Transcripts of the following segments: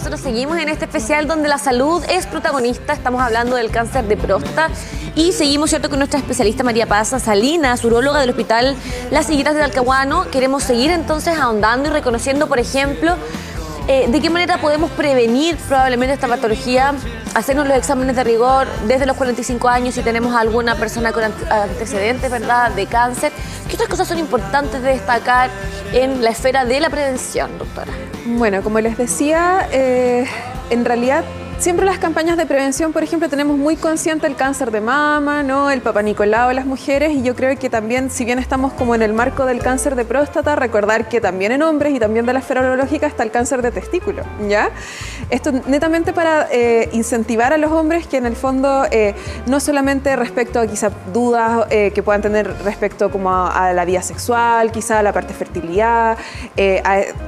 nosotros seguimos en este especial donde la salud es protagonista. Estamos hablando del cáncer de próstata y seguimos, ¿cierto?, con nuestra especialista María Paz Salinas, uróloga del Hospital Las Higueras de Talcahuano. Queremos seguir entonces ahondando y reconociendo, por ejemplo, de qué manera podemos prevenir probablemente esta patología, hacernos los exámenes de rigor desde los 45 años si tenemos alguna persona con antecedentes, ¿verdad?, de cáncer. ¿Qué otras cosas son importantes de destacar en la esfera de la prevención, doctora? Bueno, como les decía, en realidad siempre las campañas de prevención, por ejemplo, tenemos muy consciente el cáncer de mama, ¿no?, el Papá Nicolau en las mujeres, y yo creo que también, si bien estamos como en el marco del cáncer de próstata, recordar que también en hombres y también de la esfera urológica está el cáncer de testículo, ¿ya? Esto netamente para incentivar a los hombres que en el fondo no solamente respecto a quizá dudas que puedan tener respecto como a la vida sexual, quizá a la parte de fertilidad,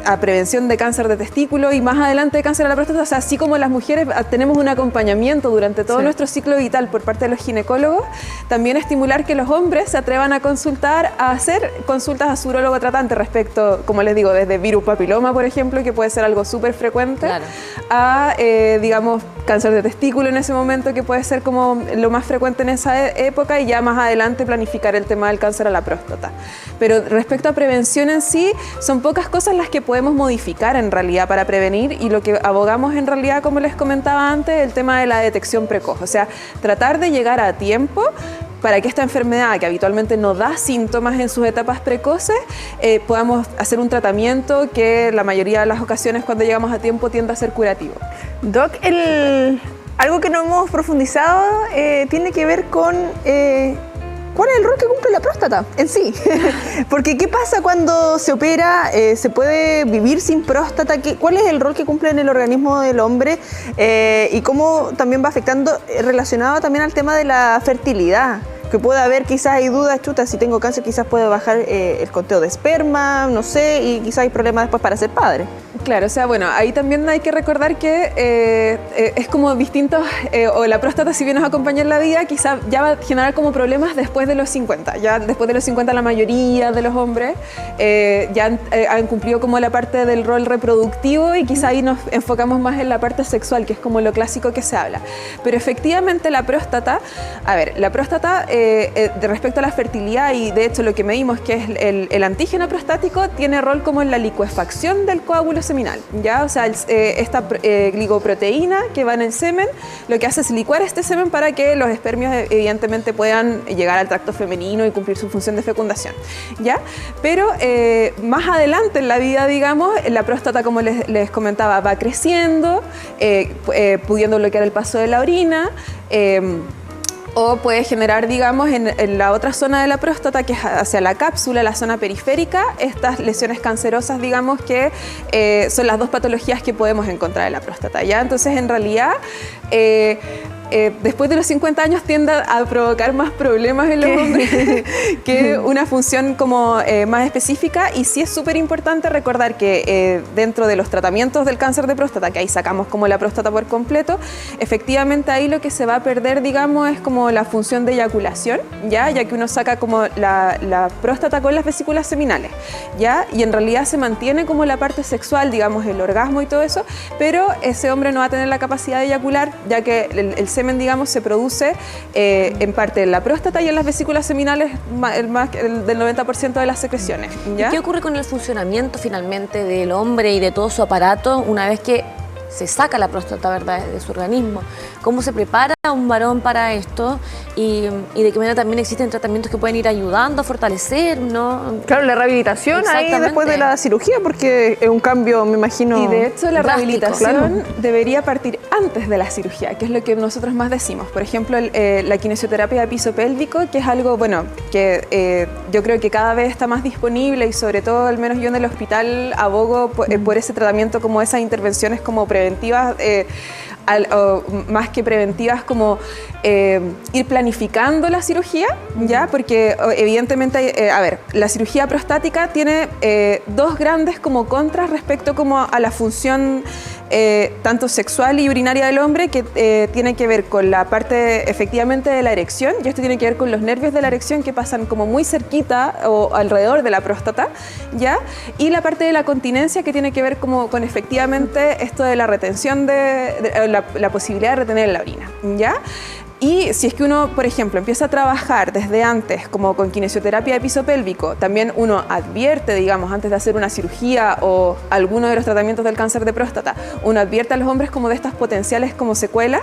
a prevención de cáncer de testículo y más adelante de cáncer de la próstata, o sea, así como las mujeres tenemos un acompañamiento durante todo nuestro ciclo vital por parte de los ginecólogos, también estimular que los hombres se atrevan a consultar, a hacer consultas a su urólogo tratante respecto, como les digo, desde virus papiloma, por ejemplo, que puede ser algo súper frecuente, claro, a, digamos, cáncer de testículo en ese momento, que puede ser como lo más frecuente en esa época, y ya más adelante planificar el tema del cáncer a la próstata. Pero respecto a prevención en sí, son pocas cosas las que podemos modificar en realidad para prevenir, y lo que abogamos en realidad, como les comentaba antes, el tema de la detección precoz, o sea, tratar de llegar a tiempo para que esta enfermedad, que habitualmente no da síntomas en sus etapas precoces, podamos hacer un tratamiento que la mayoría de las ocasiones, cuando llegamos a tiempo, tiende a ser curativo. Doc, algo que no hemos profundizado tiene que ver con ¿cuál es el rol que cumple la próstata en sí? Porque ¿qué pasa cuando se opera? ¿Se puede vivir sin próstata? ¿Cuál es el rol que cumple en el organismo del hombre? Y cómo también va afectando, relacionado también al tema de la fertilidad. Que puede haber, quizás hay dudas, chuta, si tengo cáncer quizás puede bajar el conteo de esperma, no sé, y quizás hay problemas después para ser padre. Claro, o sea, bueno, ahí también hay que recordar que es como distintos, o la próstata, si bien nos acompaña en la vida, quizás ya va a generar como problemas después de los 50. Ya después de los 50 la mayoría de los hombres ya han cumplido como la parte del rol reproductivo, y quizás ahí nos enfocamos más en la parte sexual, que es como lo clásico que se habla. Pero efectivamente la próstata, a ver, la próstata de respecto a la fertilidad, y de hecho lo que medimos, que es el antígeno prostático, tiene rol como en la licuefacción del coágulo seminal, ¿ya? O sea, esta glicoproteína que va en el semen, lo que hace es licuar este semen para que los espermios evidentemente puedan llegar al tracto femenino y cumplir su función de fecundación, ¿ya? Pero más adelante en la vida, digamos, la próstata, como les comentaba, va creciendo, pudiendo bloquear el paso de la orina, o puede generar, digamos, en la otra zona de la próstata, que es hacia la cápsula, la zona periférica, estas lesiones cancerosas, digamos, que son las dos patologías que podemos encontrar en la próstata, ¿ya? Entonces, en realidad, después de los 50 años tiende a provocar más problemas en los hombres que una función como más específica, y sí es súper importante recordar que dentro de los tratamientos del cáncer de próstata, que ahí sacamos como la próstata por completo, efectivamente ahí lo que se va a perder, digamos, es como la función de eyaculación, ya que uno saca como la próstata con las vesículas seminales, ¿ya? Y en realidad se mantiene como la parte sexual, digamos, el orgasmo y todo eso, pero ese hombre no va a tener la capacidad de eyacular, ya que el semen, digamos, se produce en parte en la próstata y en las vesículas seminales del 90% de las secreciones, ¿ya? ¿Y qué ocurre con el funcionamiento finalmente del hombre y de todo su aparato una vez que se saca la próstata, ¿verdad?, de su organismo? ¿Cómo se prepara un varón para esto? Y de qué manera también existen tratamientos que pueden ir ayudando a fortalecer, ¿no? Claro, la rehabilitación ahí después de la cirugía, porque es un cambio, me imagino. Y de hecho la rehabilitación, claro, debería partir antes de la cirugía, que es lo que nosotros más decimos. Por ejemplo, la kinesioterapia de piso pélvico, que es algo, bueno, que yo creo que cada vez está más disponible, y sobre todo, al menos yo en el hospital abogo por ese tratamiento, como esas intervenciones como preventivas más que preventivas, como ir planificando la cirugía, ¿ya? Porque evidentemente, a ver, la cirugía prostática tiene dos grandes como contras respecto como a la función tanto sexual y urinaria del hombre, que tiene que ver con la parte efectivamente de la erección, y esto tiene que ver con los nervios de la erección que pasan como muy cerquita o alrededor de la próstata, ¿ya? Y la parte de la continencia, que tiene que ver como con efectivamente esto de la retención la posibilidad de retener la orina, ¿ya? Y si es que uno, por ejemplo, empieza a trabajar desde antes, como con kinesioterapia de piso pélvico, también uno advierte, digamos, antes de hacer una cirugía o alguno de los tratamientos del cáncer de próstata, uno advierte a los hombres como de estas potenciales como secuelas.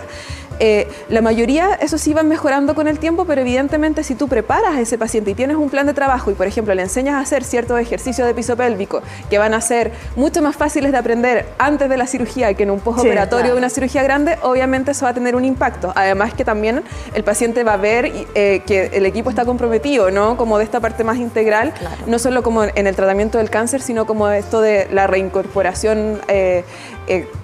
La mayoría, eso sí, van mejorando con el tiempo, pero evidentemente si tú preparas a ese paciente y tienes un plan de trabajo y, por ejemplo, le enseñas a hacer ciertos ejercicios de piso pélvico que van a ser mucho más fáciles de aprender antes de la cirugía que en un postoperatorio de una cirugía grande, obviamente eso va a tener un impacto. Además que también el paciente va a ver que el equipo está comprometido, ¿no? Como de esta parte más integral, no solo como en el tratamiento del cáncer, sino como esto de la reincorporación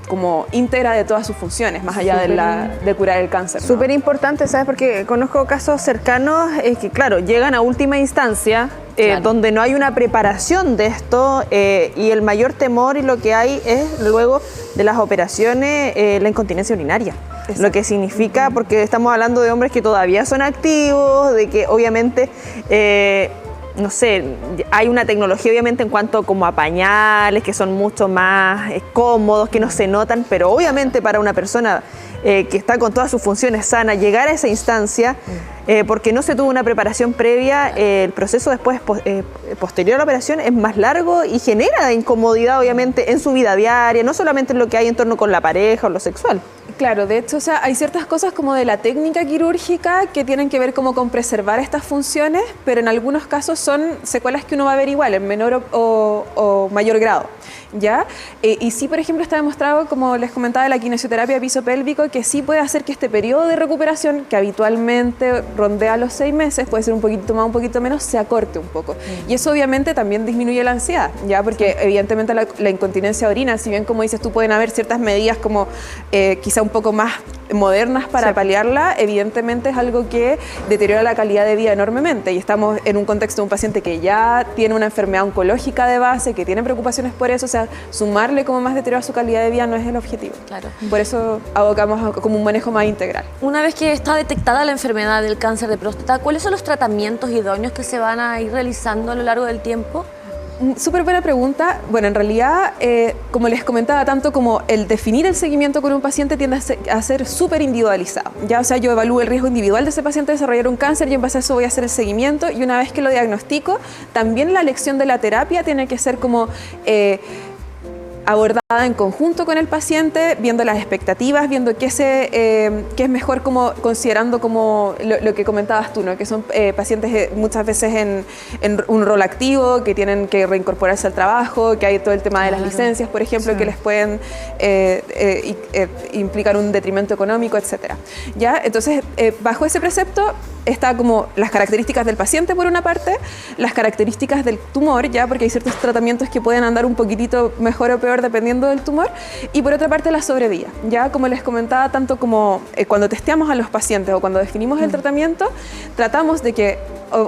como íntegra de todas sus funciones, más allá de curar el cáncer, ¿no? Súper importante, ¿sabes? Porque conozco casos cercanos que, claro, llegan a última instancia, donde no hay una preparación de esto, y el mayor temor y lo que hay es luego de las operaciones, la incontinencia urinaria. Exacto. Lo que significa, porque estamos hablando de hombres que todavía son activos, de que obviamente no sé, hay una tecnología obviamente en cuanto como a pañales que son mucho más cómodos, que no se notan, pero obviamente para una persona que está con todas sus funciones sanas, llegar a esa instancia, porque no se tuvo una preparación previa, el proceso después posterior a la operación es más largo y genera incomodidad obviamente en su vida diaria, no solamente en lo que hay en torno con la pareja o lo sexual. Claro, de hecho, o sea, hay ciertas cosas como de la técnica quirúrgica que tienen que ver como con preservar estas funciones, pero en algunos casos son secuelas que uno va a ver igual, en menor o mayor grado, ¿ya? Y sí, por ejemplo, está demostrado, como les comentaba, de la kinesioterapia de piso pélvico, que sí puede hacer que este periodo de recuperación, que habitualmente rondea los 6 meses, puede ser un poquito más, un poquito menos, se acorte un poco. Y eso obviamente también disminuye la ansiedad, ¿ya? Porque evidentemente la incontinencia de orina, si bien como dices tú, pueden haber ciertas medidas como quizá un poco más modernas para paliarla, evidentemente es algo que deteriora la calidad de vida enormemente, y estamos en un contexto de un paciente que ya tiene una enfermedad oncológica de base, que tiene preocupaciones por eso, o sea, sumarle como más deterioro a su calidad de vida no es el objetivo. Claro. Por eso abocamos a como un manejo más integral. Una vez que está detectada la enfermedad del cáncer de próstata, ¿cuáles son los tratamientos idóneos que se van a ir realizando a lo largo del tiempo? Súper buena pregunta. Bueno, en realidad, como les comentaba, tanto como el definir el seguimiento con un paciente tiende a ser súper individualizado. Ya, o sea, yo evalúo el riesgo individual de ese paciente de desarrollar un cáncer y en base a eso voy a hacer el seguimiento, y una vez que lo diagnostico, también la elección de la terapia tiene que ser como abordada en conjunto con el paciente, viendo las expectativas, viendo qué es mejor, como considerando como lo que comentabas tú, ¿no? Que son pacientes muchas veces en un rol activo, que tienen que reincorporarse al trabajo, que hay todo el tema de las licencias, por ejemplo, que les pueden implicar un detrimento económico, etcétera. ¿Ya? Entonces, bajo ese precepto está como las características del paciente por una parte, las características del tumor, ya, porque hay ciertos tratamientos que pueden andar un poquitito mejor o peor dependiendo del tumor, y por otra parte la sobrevía, ya, como les comentaba, tanto como cuando testeamos a los pacientes o cuando definimos el tratamiento, tratamos de que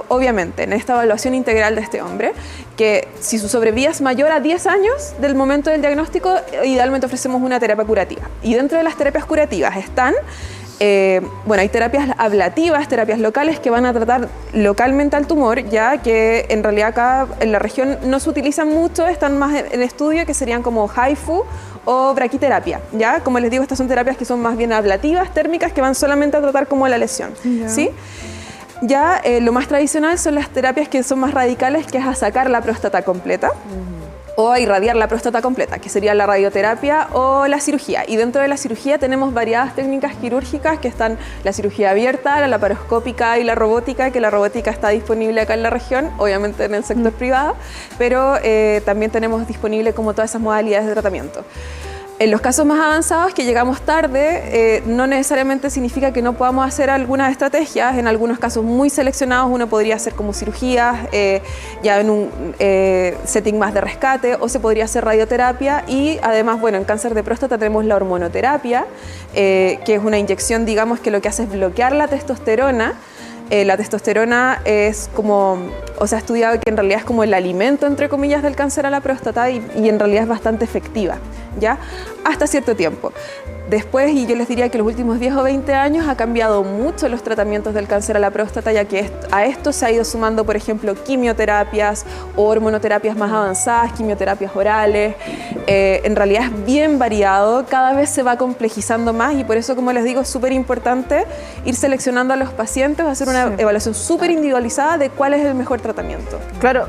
obviamente en esta evaluación integral de este hombre, que si su sobrevida es mayor a 10 años del momento del diagnóstico, idealmente ofrecemos una terapia curativa, y dentro de las terapias curativas están bueno, hay terapias ablativas, terapias locales que van a tratar localmente al tumor, ya que en realidad acá en la región no se utilizan mucho, están más en estudio, que serían como HIFU o braquiterapia, ya, como les digo, estas son terapias que son más bien ablativas, térmicas, que van solamente a tratar como la lesión, ¿sí? Ya lo más tradicional son las terapias que son más radicales, que es a sacar la próstata completa. O a irradiar la próstata completa, que sería la radioterapia o la cirugía. Y dentro de la cirugía tenemos variadas técnicas quirúrgicas, que están la cirugía abierta, la laparoscópica y la robótica, que la robótica está disponible acá en la región, obviamente en el sector privado, pero también tenemos disponible como todas esas modalidades de tratamiento. En los casos más avanzados que llegamos tarde, no necesariamente significa que no podamos hacer algunas estrategias. En algunos casos muy seleccionados uno podría hacer como cirugías, ya en un setting más de rescate, o se podría hacer radioterapia. Y además, bueno, en cáncer de próstata tenemos la hormonoterapia, que es una inyección, digamos, que lo que hace es bloquear la testosterona. La testosterona es como, o sea, ha estudiado que en realidad es como el alimento, entre comillas, del cáncer a la próstata y en realidad es bastante efectiva, ¿ya? Hasta cierto tiempo. Después, y yo les diría que los últimos 10 o 20 años ha cambiado mucho los tratamientos del cáncer a la próstata, ya que a esto se ha ido sumando, por ejemplo, quimioterapias o hormonoterapias más avanzadas, quimioterapias orales. En realidad es bien variado, cada vez se va complejizando más y por eso, como les digo, es súper importante ir seleccionando a los pacientes, hacer una evaluación súper individualizada de cuál es el mejor tratamiento. Claro,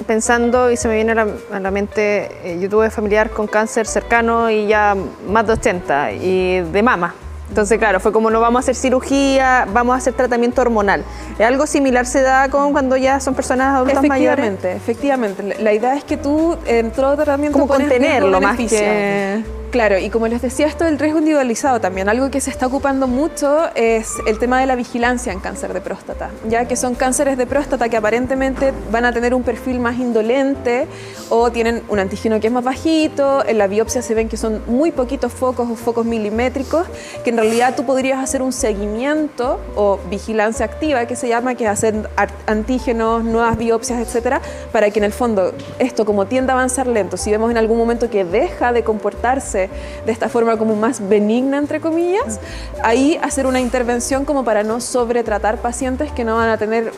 pensando, y se me viene a la mente, yo tuve familiar con cáncer cercano y ya más de 80, y de mama. Entonces, claro, fue como no vamos a hacer cirugía, vamos a hacer tratamiento hormonal. ¿Algo similar se da con cuando ya son personas adultas mayores? Efectivamente. La idea es que tú en todo tratamiento como contenerlo más que... Claro, y como les decía, esto del riesgo individualizado también, algo que se está ocupando mucho es el tema de la vigilancia en cáncer de próstata, ya que son cánceres de próstata que aparentemente van a tener un perfil más indolente o tienen un antígeno que es más bajito, en la biopsia se ven que son muy poquitos focos o focos milimétricos, que en realidad tú podrías hacer un seguimiento o vigilancia activa, que se llama, que es hacer antígenos, nuevas biopsias, etcétera, para que en el fondo esto, como tiende a avanzar lento, si vemos en algún momento que deja de comportarse de esta forma como más benigna, entre comillas, ahí hacer una intervención como para no sobretratar pacientes que no van a tener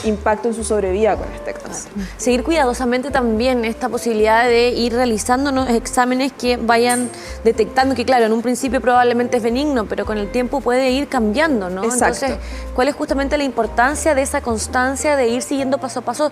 impacto en su sobrevida con este cáncer. Seguir cuidadosamente también esta posibilidad de ir realizándonos exámenes que vayan detectando que, claro, en un principio probablemente es benigno, pero con el tiempo puede ir cambiando, ¿no? Exacto. Entonces, ¿cuál es justamente la importancia de esa constancia, de ir siguiendo paso a paso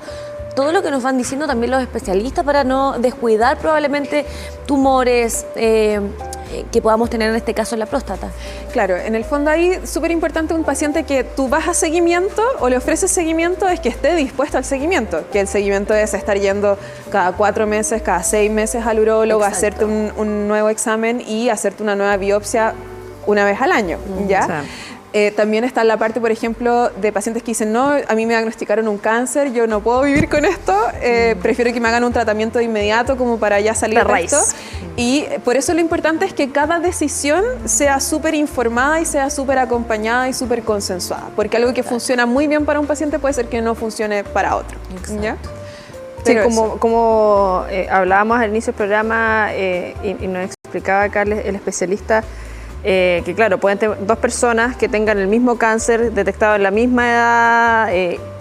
todo lo que nos van diciendo también los especialistas para no descuidar probablemente tumores que podamos tener en este caso en la próstata? Claro, en el fondo ahí súper importante un paciente que tú vas a seguimiento o le ofreces seguimiento es que esté dispuesto al seguimiento, que el seguimiento es estar yendo cada 4 meses, cada 6 meses al urólogo, a hacerte un nuevo examen y hacerte una nueva biopsia una vez al año, ¿ya? Sí. También está la parte, por ejemplo, de pacientes que dicen, no, a mí me diagnosticaron un cáncer, yo no puedo vivir con esto, prefiero que me hagan un tratamiento de inmediato como para ya salir de esto. Y por eso lo importante es que cada decisión sea súper informada y sea súper acompañada y súper consensuada, porque algo que funciona muy bien para un paciente puede ser que no funcione para otro. ¿Ya? Sí, como hablábamos al inicio del programa y nos explicaba Carles, el especialista, que claro, pueden tener 2 personas que tengan el mismo cáncer detectado en la misma edad,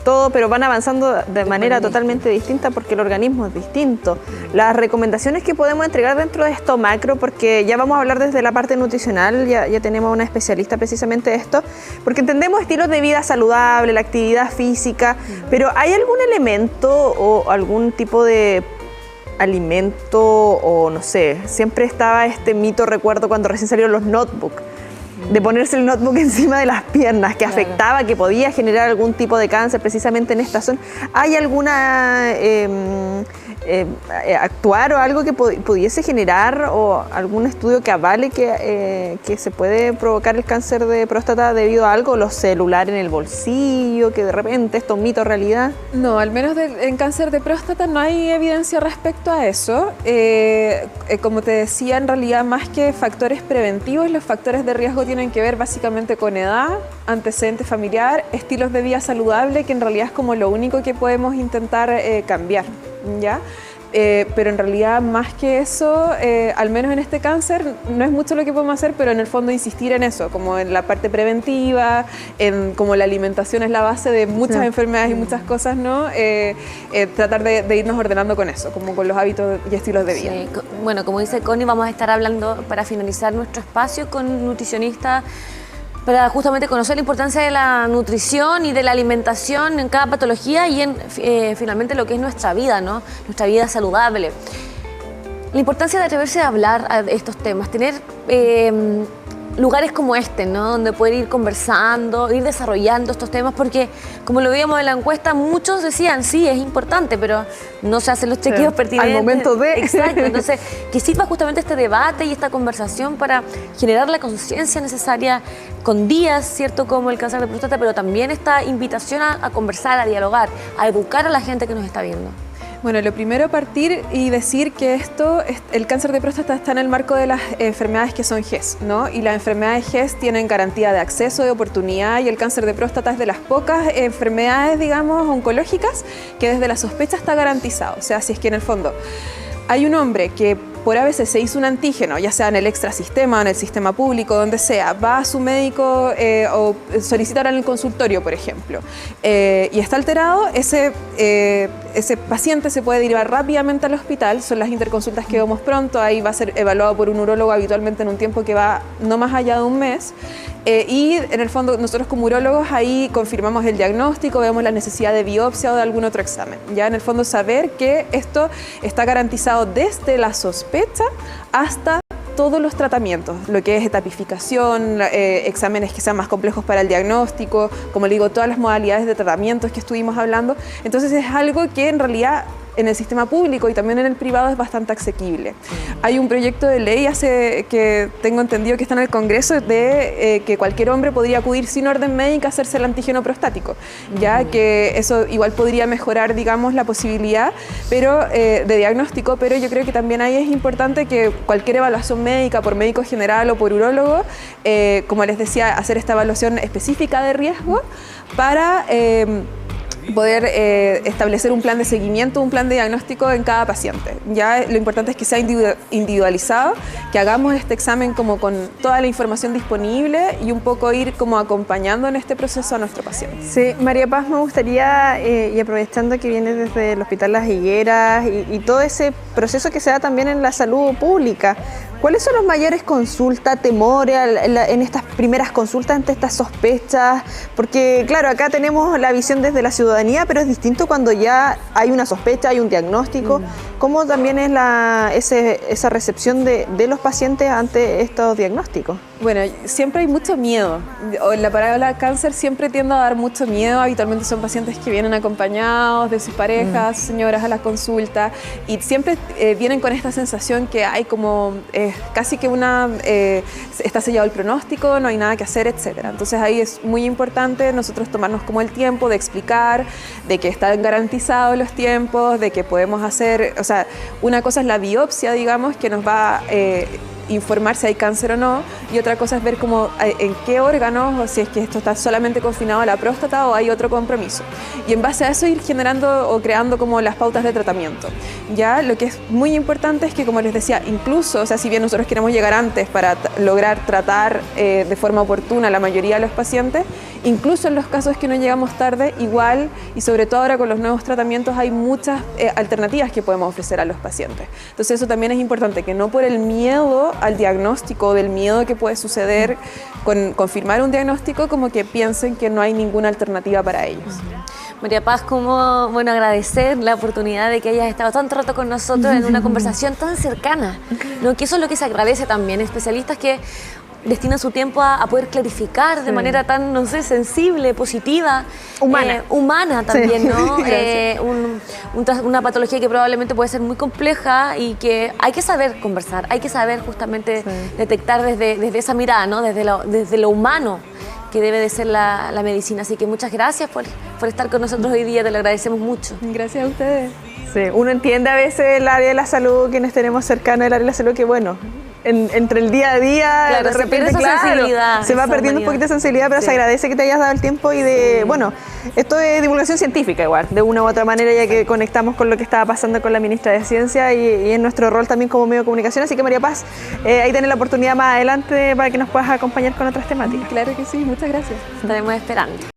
todo, pero van avanzando de manera totalmente distinta porque el organismo es distinto. Las recomendaciones que podemos entregar dentro de esto macro, porque ya vamos a hablar desde la parte nutricional, ya tenemos una especialista precisamente de esto, porque entendemos estilos de vida saludable, la actividad física, pero ¿hay algún elemento o algún tipo de alimento o no sé, siempre estaba este mito, recuerdo cuando recién salieron los notebooks, de ponerse el notebook encima de las piernas, que afectaba, que podía generar algún tipo de cáncer precisamente en esta zona? ¿Hay alguna actuar o algo que pudiese generar o algún estudio que avale que se puede provocar el cáncer de próstata debido a algo, los celulares en el bolsillo, que de repente esto es un mito realidad? No, al menos en cáncer de próstata no hay evidencia respecto a eso. Como te decía, en realidad más que factores preventivos, los factores de riesgo tienen que ver básicamente con edad, antecedente familiar, estilos de vida saludable, que en realidad es como lo único que podemos intentar cambiar, ¿ya? Pero en realidad más que eso, al menos en este cáncer, no es mucho lo que podemos hacer, pero en el fondo insistir en eso, como en la parte preventiva, en como la alimentación es la base de muchas enfermedades y muchas cosas, ¿no? Tratar de irnos ordenando con eso, como con los hábitos y estilos de vida. Sí. Bueno, como dice Connie, vamos a estar hablando para finalizar nuestro espacio con nutricionistas para justamente conocer la importancia de la nutrición y de la alimentación en cada patología y en finalmente lo que es nuestra vida, ¿no? Nuestra vida saludable. La importancia de atreverse a hablar de estos temas, tener lugares como este, ¿no? Donde poder ir conversando, ir desarrollando estos temas, porque como lo veíamos en la encuesta, muchos decían, sí, es importante, pero no se hacen los chequeos pertinentes. Al momento de... Exacto, entonces, que sirva justamente este debate y esta conversación para generar la conciencia necesaria con días, ¿cierto?, como el cáncer de próstata, pero también esta invitación a conversar, a dialogar, a educar a la gente que nos está viendo. Bueno, lo primero partir y decir que el cáncer de próstata está en el marco de las enfermedades que son GES, ¿no? Y las enfermedades GES tienen garantía de acceso, de oportunidad, y el cáncer de próstata es de las pocas enfermedades, digamos, oncológicas que desde la sospecha está garantizado. O sea, si es que en el fondo hay un hombre que por a veces se hizo un antígeno, ya sea en el extrasistema o en el sistema público, donde sea, va a su médico o solicita en el consultorio, por ejemplo, y está alterado, ese paciente se puede derivar rápidamente al hospital, son las interconsultas que vemos pronto, ahí va a ser evaluado por un urólogo habitualmente en un tiempo que va no más allá de un mes, y en el fondo nosotros como urólogos ahí confirmamos el diagnóstico, vemos la necesidad de biopsia o de algún otro examen. Ya en el fondo saber que esto está garantizado desde la sospecha hasta todos los tratamientos, lo que es etapificación, exámenes que sean más complejos para el diagnóstico, como le digo, todas las modalidades de tratamientos que estuvimos hablando. Entonces es algo que en realidad en el sistema público y también en el privado es bastante asequible. Hay un proyecto de ley que tengo entendido que está en el Congreso de que cualquier hombre podría acudir sin orden médica a hacerse el antígeno prostático, ya que eso igual podría mejorar, digamos, la posibilidad de diagnóstico, pero yo creo que también ahí es importante que cualquier evaluación médica por médico general o por urólogo, como les decía, hacer esta evaluación específica de riesgo para poder establecer un plan de seguimiento, un plan de diagnóstico en cada paciente. Ya lo importante es que sea individualizado, que hagamos este examen como con toda la información disponible y un poco ir como acompañando en este proceso a nuestro paciente. Sí, María Paz, me gustaría, y aprovechando que viene desde el Hospital Las Higueras y todo ese proceso que se da también en la salud pública, ¿cuáles son los mayores consultas, temores en estas primeras consultas ante estas sospechas? Porque claro, acá tenemos la visión desde la ciudadanía, pero es distinto cuando ya hay una sospecha, hay un diagnóstico. ¿Cómo también es esa recepción de los pacientes ante estos diagnósticos? Bueno, siempre hay mucho miedo. La palabra cáncer siempre tiende a dar mucho miedo. Habitualmente son pacientes que vienen acompañados de sus parejas, señoras a la consulta, y siempre vienen con esta sensación que hay como casi que está sellado el pronóstico, no hay nada que hacer, etcétera. Entonces ahí es muy importante nosotros tomarnos como el tiempo de explicar, de que están garantizados los tiempos, de que podemos hacer, o sea, una cosa es la biopsia, digamos, que nos va a informar si hay cáncer o no, y otra cosa es ver cómo, en qué órganos, o si es que esto está solamente confinado a la próstata o hay otro compromiso. Y en base a eso ir generando o creando como las pautas de tratamiento. Ya lo que es muy importante es que, como les decía, incluso, o sea, si bien nosotros queremos llegar antes para lograr tratar de forma oportuna a la mayoría de los pacientes, incluso en los casos que no llegamos tarde, igual, y sobre todo ahora con los nuevos tratamientos, hay muchas alternativas que podemos ofrecer a los pacientes. Entonces eso también es importante, que no por el miedo al diagnóstico, del miedo que puede suceder con confirmar un diagnóstico, como que piensen que no hay ninguna alternativa para ellos. María Paz, como bueno, agradecer la oportunidad de que hayas estado tanto rato con nosotros en una conversación tan cercana, ¿no? Que eso es lo que se agradece también, especialistas que destinan su tiempo a poder clarificar de manera tan, no sé, sensible, positiva, humana también, ¿no? Una patología que probablemente puede ser muy compleja y que hay que saber conversar, hay que saber justamente detectar desde esa mirada, ¿no? Desde lo humano que debe de ser la medicina. Así que muchas gracias por estar con nosotros hoy día, te lo agradecemos mucho. Gracias a ustedes. Sí, uno entiende a veces el área de la salud, quienes tenemos cercano el área de la salud, que bueno, entre el día a día, claro, de repente, se va perdiendo un poquito de sensibilidad, pero se agradece que te hayas dado el tiempo y bueno, esto es divulgación científica igual, de una u otra manera, ya que conectamos con lo que estaba pasando con la ministra de Ciencia y en nuestro rol también como medio de comunicación. Así que María Paz, ahí tenés la oportunidad más adelante para que nos puedas acompañar con otras temáticas. Claro que sí, muchas gracias. Estaremos esperando.